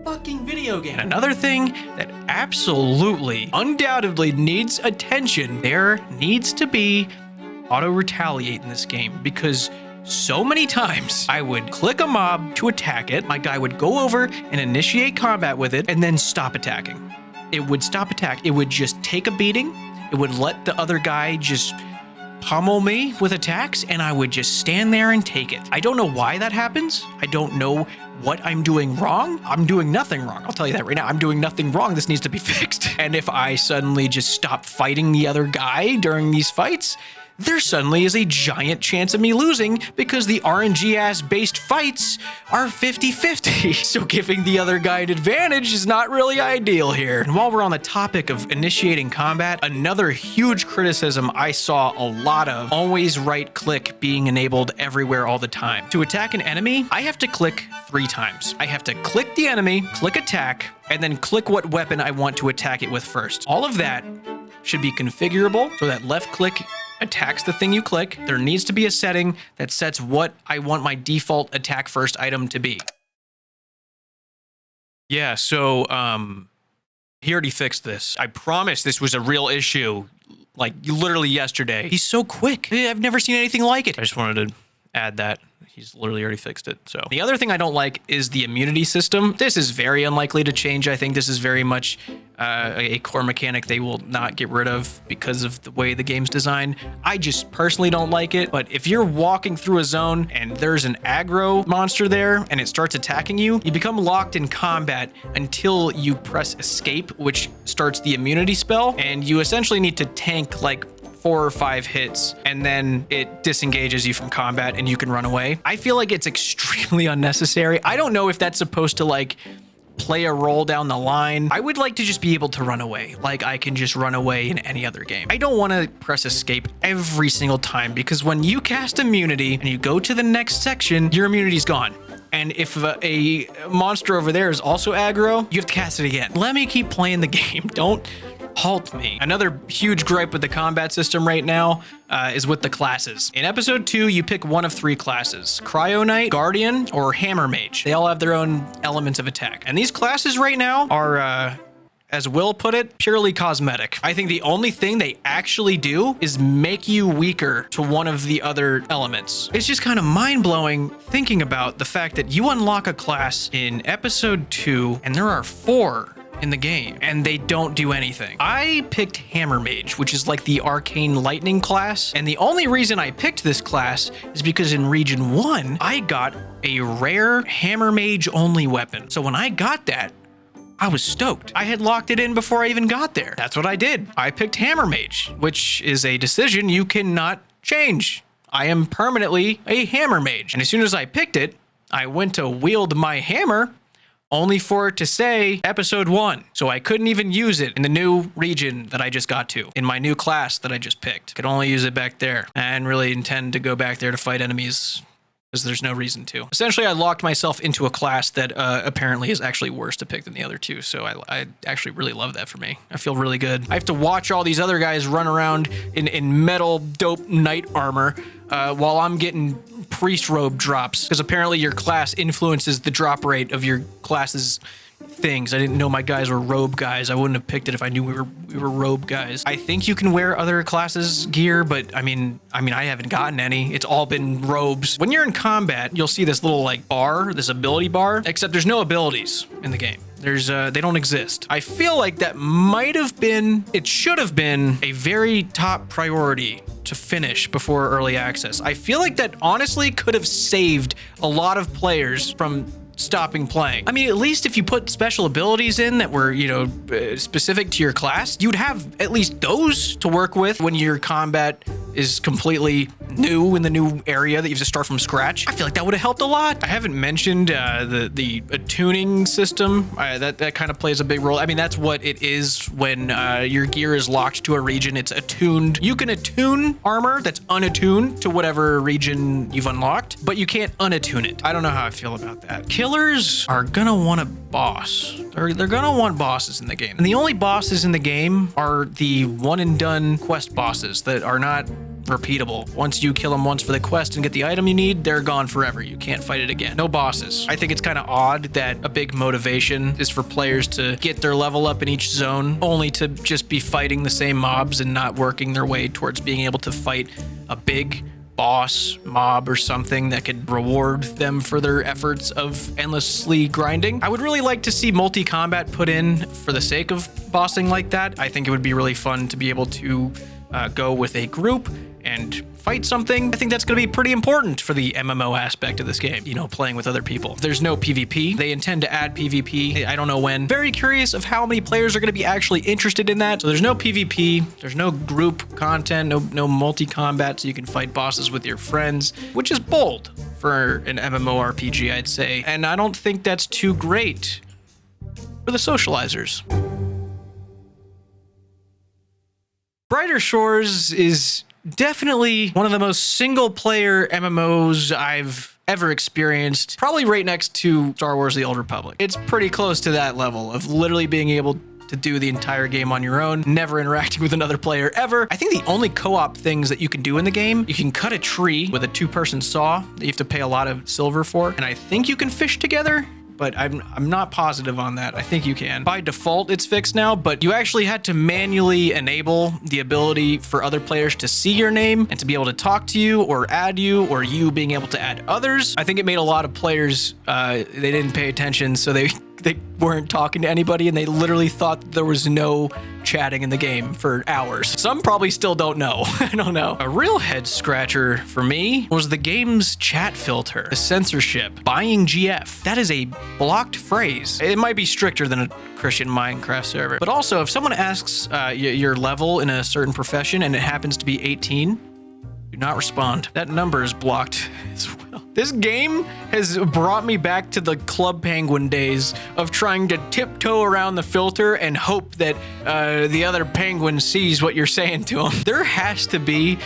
fucking video game. And another thing that absolutely, undoubtedly needs attention, there needs to be auto-retaliate in this game, because so many times I would click a mob to attack it, my guy would go over and initiate combat with it, and then stop attacking. It would stop attack. It would just take a beating. It would let the other guy just pummel me with attacks, and I would just stand there and take it. I don't know why that happens. I don't know what I'm doing wrong. I'm doing nothing wrong. I'll tell you that right now. I'm doing nothing wrong. This needs to be fixed. And if I suddenly just stop fighting the other guy during these fights, there suddenly is a giant chance of me losing, because the RNG-ass based fights are 50-50. So giving the other guy an advantage is not really ideal here. And while we're on the topic of initiating combat, another huge criticism I saw a lot of, always right click being enabled everywhere all the time. To attack an enemy, I have to click 3 times. I have to click the enemy, click attack, and then click what weapon I want to attack it with first. All of that should be configurable so that left click attacks the thing you click. There needs to be a setting that sets what I want my default attack first item to be. Yeah, so he already fixed this. I promise this was a real issue, like literally yesterday. He's so quick. I've never seen anything like it. I just wanted to add that. He's literally already fixed it. So the other thing I don't like is the immunity system. This is very unlikely to change. I think this is very much a core mechanic they will not get rid of because of the way the game's designed. I just personally don't like it. But if you're walking through a zone and there's an aggro monster there and it starts attacking you, you become locked in combat until you press escape, which starts the immunity spell. And you essentially need to tank like 4 or 5 hits, and then it disengages you from combat and you can run away. I feel like it's extremely unnecessary. I don't know if that's supposed to like play a role down the line. I would like to just be able to run away, like I can just run away in any other game. I don't want to press escape every single time, because when you cast immunity and you go to the next section, your immunity's gone. And if a monster over there is also aggro, you have to cast it again. Let me keep playing the game. Don't halt me. Another huge gripe with the combat system right now is with the classes. In episode 2, you pick one of 3 classes: Cryo Knight, Guardian, or Hammer Mage. They all have their own elements of attack. And these classes right now are, as Will put it, purely cosmetic. I think the only thing they actually do is make you weaker to one of the other elements. It's just kind of mind-blowing thinking about the fact that you unlock a class in episode 2 and there are 4 in the game, and they don't do anything. I picked Hammer Mage, which is like the arcane lightning class, and the only reason I picked this class is because in region 1, I got a rare Hammer Mage only weapon. So when I got that, I was stoked. I had locked it in before I even got there. That's what I did. I picked Hammer Mage, which is a decision you cannot change. I am permanently a Hammer Mage. And as soon as I picked it, I went to wield my hammer, only for it to say episode 1. So I couldn't even use it in the new region that I just got to, in my new class that I just picked. Could only use it back there. I didn't really intend to go back there to fight enemies, because there's no reason to. Essentially, I locked myself into a class that apparently is actually worse to pick than the other 2, so I actually really love that for me. I feel really good. I have to watch all these other guys run around in metal dope knight armor while I'm getting priest robe drops, because apparently your class influences the drop rate of your class's things. I didn't know my guys were robe guys. I wouldn't have picked it if I knew we were robe guys. I think you can wear other classes' gear, but I mean, I haven't gotten any. It's all been robes. When you're in combat, you'll see this little like bar, this ability bar, except there's no abilities in the game. They don't exist. I feel like that might have been, it should have been a very top priority to finish before early access. I feel like that honestly could have saved a lot of players from stopping playing. I mean, at least if you put special abilities in that were, specific to your class, you'd have at least those to work with when your combat is completely new in the new area that you have to start from scratch. I feel like that would have helped a lot. I haven't mentioned the attuning system. That kind of plays a big role. I mean, that's what it is when your gear is locked to a region. It's attuned. You can attune armor that's unattuned to whatever region you've unlocked, but you can't unattune it. I don't know how I feel about that. Killers are gonna want a boss. They're gonna want bosses in the game. And the only bosses in the game are the one and done quest bosses that are not repeatable. Once you kill them once for the quest and get the item you need, they're gone forever. You can't fight it again. No bosses. I think it's kind of odd that a big motivation is for players to get their level up in each zone, only to just be fighting the same mobs and not working their way towards being able to fight a big boss, mob, or something that could reward them for their efforts of endlessly grinding. I would really like to see multi-combat put in for the sake of bossing like that. I think it would be really fun to be able to go with a group and fight something. I think that's going to be pretty important for the MMO aspect of this game, you know, playing with other people. There's no PvP. They intend to add PvP. I don't know when. Very curious of how many players are going to be actually interested in that. So there's no PvP. There's no group content, no multi-combat, so you can fight bosses with your friends, which is bold for an MMORPG, I'd say. And I don't think that's too great for the socializers. Brighter Shores is definitely one of the most single-player MMOs I've ever experienced, probably right next to Star Wars: The Old Republic. It's pretty close to that level of literally being able to do the entire game on your own, never interacting with another player ever. I think the only co-op things that you can do in the game, you can cut a tree with a two-person saw that you have to pay a lot of silver for, and I think you can fish together, but I'm not positive on that. I think you can. By default, it's fixed now, but you actually had to manually enable the ability for other players to see your name and to be able to talk to you or add you, or you being able to add others. I think it made a lot of players, they didn't pay attention, so they weren't talking to anybody, and they literally thought there was no chatting in the game for hours. Some probably still don't know. I don't know. A real head scratcher for me was the game's chat filter, the censorship, buying GF. That is a blocked phrase. It might be stricter than a Christian Minecraft server, but also if someone asks your level in a certain profession and it happens to be 18, do not respond. That number is blocked as well. This game has brought me back to the Club Penguin days of trying to tiptoe around the filter and hope that the other penguin sees what you're saying to him. There has to be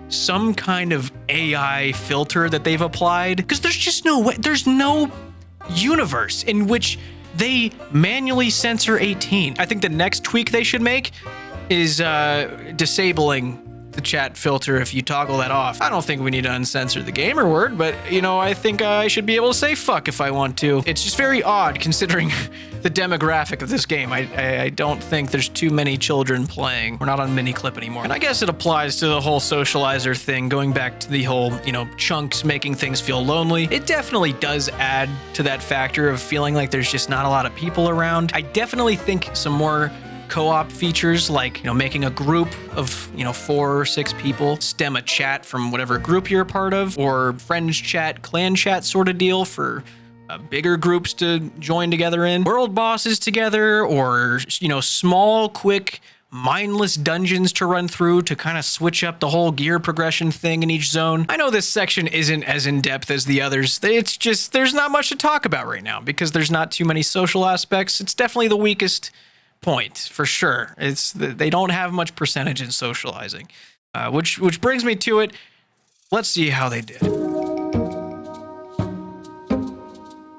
some kind of AI filter that they've applied, because there's just no way, there's no universe in which they manually censor 18. I think the next tweak they should make is disabling the chat filter if you toggle that off. I don't think we need to uncensor the gamer word, but you know, I think I should be able to say fuck if I want to. It's just very odd considering the demographic of this game. I don't think there's too many children playing. We're not on mini clip anymore. And I guess it applies to the whole socializer thing, going back to the whole, you know, chunks making things feel lonely. It definitely does add to that factor of feeling like there's just not a lot of people around. I definitely think some more co-op features, like, you know, making a group of, you know, 4 or 6 people, stem a chat from whatever group you're a part of, or friends chat, clan chat sort of deal for bigger groups to join together in, world bosses together, or, you know, small, quick, mindless dungeons to run through to kind of switch up the whole gear progression thing in each zone. I know this section isn't as in-depth as the others. It's just, there's not much to talk about right now because there's not too many social aspects. It's definitely the weakest point for sure. They don't have much percentage in socializing, which brings me to it. Let's see how they did.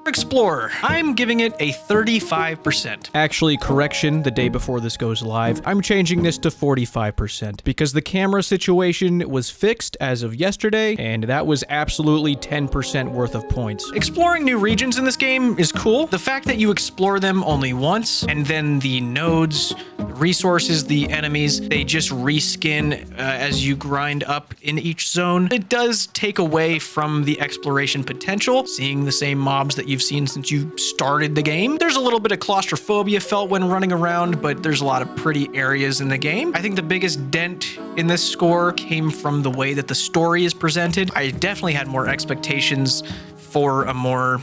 Explorer. I'm giving it a 35%. Actually, correction, the day before this goes live, I'm changing this to 45% because the camera situation was fixed as of yesterday, and that was absolutely 10% worth of points. Exploring new regions in this game is cool. The fact that you explore them only once, and then the nodes, the resources, the enemies, they just reskin as you grind up in each zone. It does take away from the exploration potential, seeing the same mobs that you've seen since you started the game. There's a little bit of claustrophobia felt when running around, but there's a lot of pretty areas in the game. I think the biggest dent in this score came from the way that the story is presented. I definitely had more expectations for a more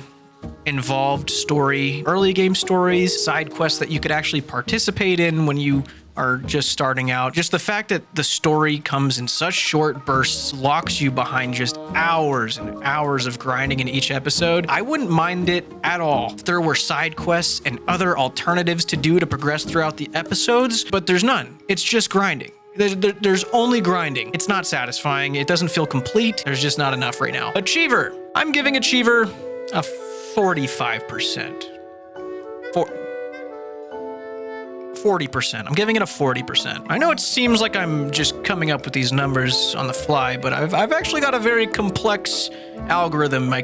involved story, early game stories, side quests that you could actually participate in when you are just starting out. Just the fact that the story comes in such short bursts locks you behind just hours and hours of grinding in each episode. I wouldn't mind it at all if there were side quests and other alternatives to do to progress throughout the episodes, but there's none. It's just grinding. There's only grinding. It's not satisfying. It doesn't feel complete. There's just not enough right now. Achiever. I'm giving Achiever a 45%. 40%. I'm giving it a 40%. I know it seems like I'm just coming up with these numbers on the fly, but I've actually got a very complex algorithm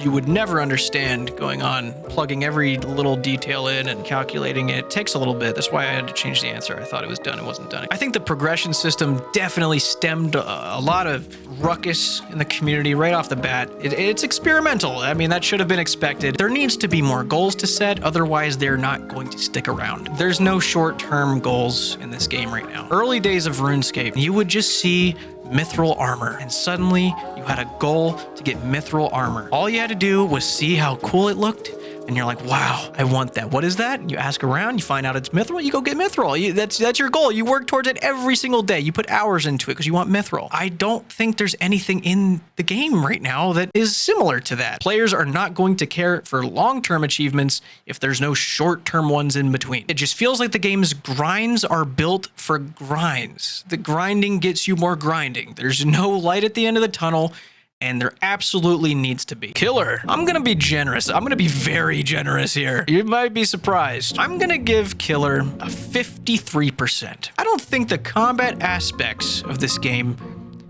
you would never understand going on, plugging every little detail in and calculating it. It takes a little bit. That's why I had to change the answer. I thought it was done. It wasn't done. I think the progression system definitely stemmed a lot of ruckus in the community right off the bat. It's experimental. I mean, that should have been expected. There needs to be more goals to set. Otherwise, they're not going to stick around. There's no short-term goals in this game right now. Early days of RuneScape, you would just see mithril armor, and suddenly you had a goal to get mithril armor. All you had to do was see how cool it looked, and you're like, wow, I want that. What is that? You ask around, you find out it's mithril, you go get mithril. That's your goal. You work towards it every single day. You put hours into it because you want mithril. I don't think there's anything in the game right now that is similar to that. Players are not going to care for long-term achievements if there's no short-term ones in between. It just feels like the game's grinds are built for grinds. The grinding gets you more grinding. There's no light at the end of the tunnel, and there absolutely needs to be. Killer. I'm gonna be generous. I'm gonna be very generous here. You might be surprised. I'm gonna give Killer a 53%. I don't think the combat aspects of this game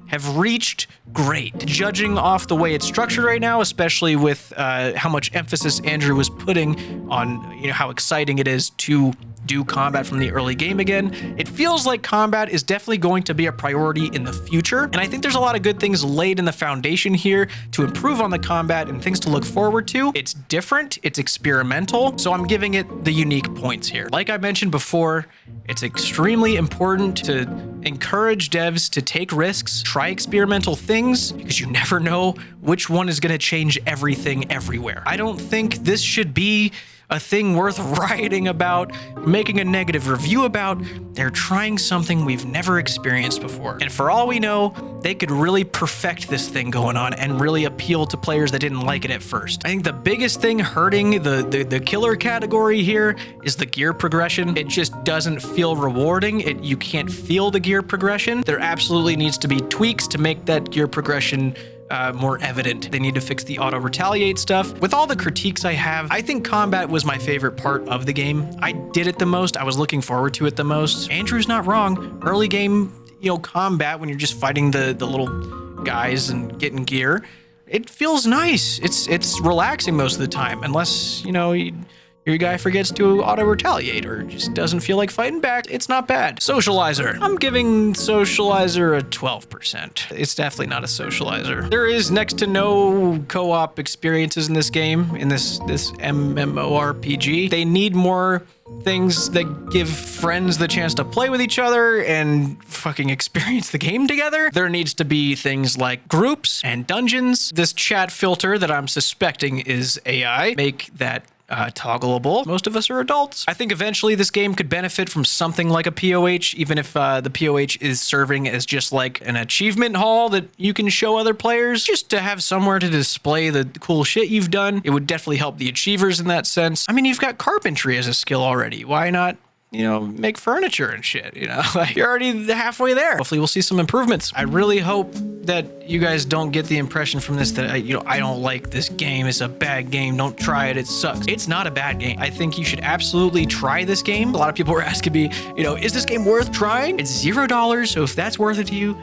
have reached great. Judging off the way it's structured right now, especially with how much emphasis Andrew was putting on how exciting it is to do combat from the early game again, it feels like combat is definitely going to be a priority in the future. And I think there's a lot of good things laid in the foundation here to improve on the combat and things to look forward to. It's different, it's experimental, so I'm giving it the unique points here. Like I mentioned before, it's extremely important to encourage devs to take risks, try experimental things, because you never know which one is going to change everything everywhere. I don't think this should be a thing worth writing about, making a negative review about. They're trying something we've never experienced before. And for all we know, they could really perfect this thing going on and really appeal to players that didn't like it at first. I think the biggest thing hurting the killer category here is the gear progression. It just doesn't feel rewarding. You can't feel the gear progression. There absolutely needs to be tweaks to make that gear progression more evident. They need to fix the auto retaliate stuff. With all the critiques I have, I think combat was my favorite part of the game. I did it the most. I was looking forward to it the most. Andrew's not wrong. Early game, combat when you're just fighting the little guys and getting gear, it feels nice. It's relaxing most of the time, unless your guy forgets to auto-retaliate or just doesn't feel like fighting back. It's not bad. Socializer. I'm giving Socializer a 12%. It's definitely not a Socializer. There is next to no co-op experiences in this game, in this MMORPG. They need more things that give friends the chance to play with each other and fucking experience the game together. There needs to be things like groups and dungeons. This chat filter that I'm suspecting is AI, make that toggleable. Most of us are adults. I think eventually this game could benefit from something like a POH, even if the POH is serving as just like an achievement hall that you can show other players, just to have somewhere to display the cool shit you've done. It would definitely help the achievers in that sense. I mean, you've got carpentry as a skill already. Why not make furniture and shit, like you're already halfway there. Hopefully we'll see some improvements. I really hope that you guys don't get the impression from this that I don't like this game. It's a bad game. Don't try it. It sucks. It's not a bad game. I think you should absolutely try this game. A lot of people were asking me, is this game worth trying? It's $0. So if that's worth it to you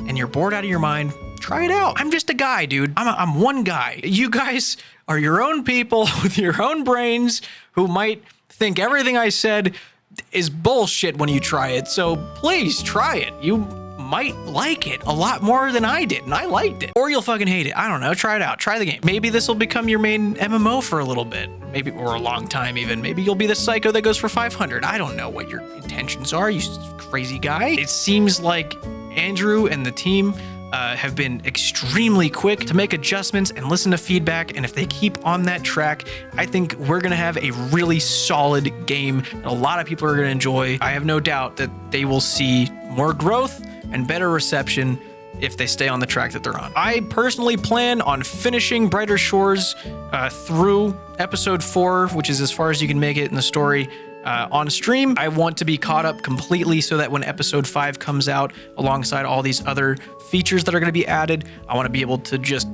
and you're bored out of your mind, try it out. I'm just a guy, dude. I'm one guy. You guys are your own people with your own brains who might think everything I said is bullshit when you try it, so please try it. You might like it a lot more than I did, and I liked it. Or you'll fucking hate it. I don't know. Try it out. Try the game. Maybe this will become your main MMO for a little bit. Maybe, or a long time even. Maybe you'll be the psycho that goes for 500. I don't know what your intentions are, you crazy guy. It seems like Andrew and the team have been extremely quick to make adjustments and listen to feedback, and if they keep on that track, I think we're gonna have a really solid game that a lot of people are gonna enjoy. I have no doubt that they will see more growth and better reception if they stay on the track that they're on. I personally plan on finishing Brighter Shores through episode 4, which is as far as you can make it in the story, on stream. I want to be caught up completely so that when episode 5 comes out alongside all these other features that are going to be added, I want to be able to just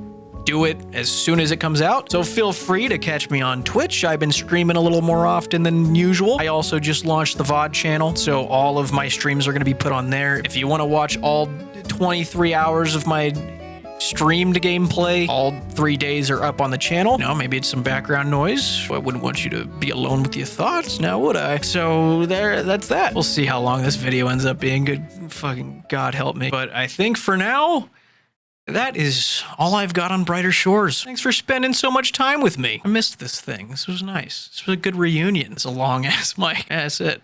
do it as soon as it comes out. So feel free to catch me on Twitch. I've been streaming a little more often than usual. I also just launched the VOD channel, so all of my streams are going to be put on there. If you want to watch all 23 hours of my streamed gameplay, all 3 days are up on the channel. Now, maybe it's some background noise. I wouldn't want you to be alone with your thoughts, now would I? So that's that. We'll see how long this video ends up being. Good fucking God help me. But I think for now, that is all I've got on Brighter Shores. Thanks for spending so much time with me. I missed this thing. This was nice. This was a good reunion. It's a long ass mic. That's it.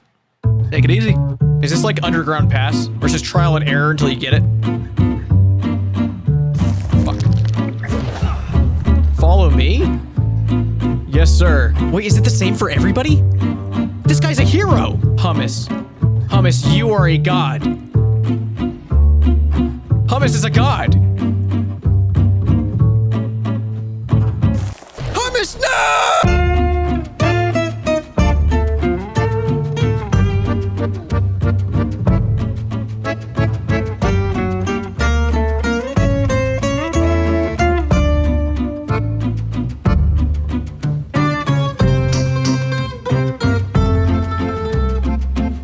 Take it easy. Is this like underground pass? Or is this trial and error until you get it? Fuck. Follow me? Yes, sir. Wait, is it the same for everybody? This guy's a hero! Hummus. Hummus, you are a god. Hummus is a god! Hummus, no!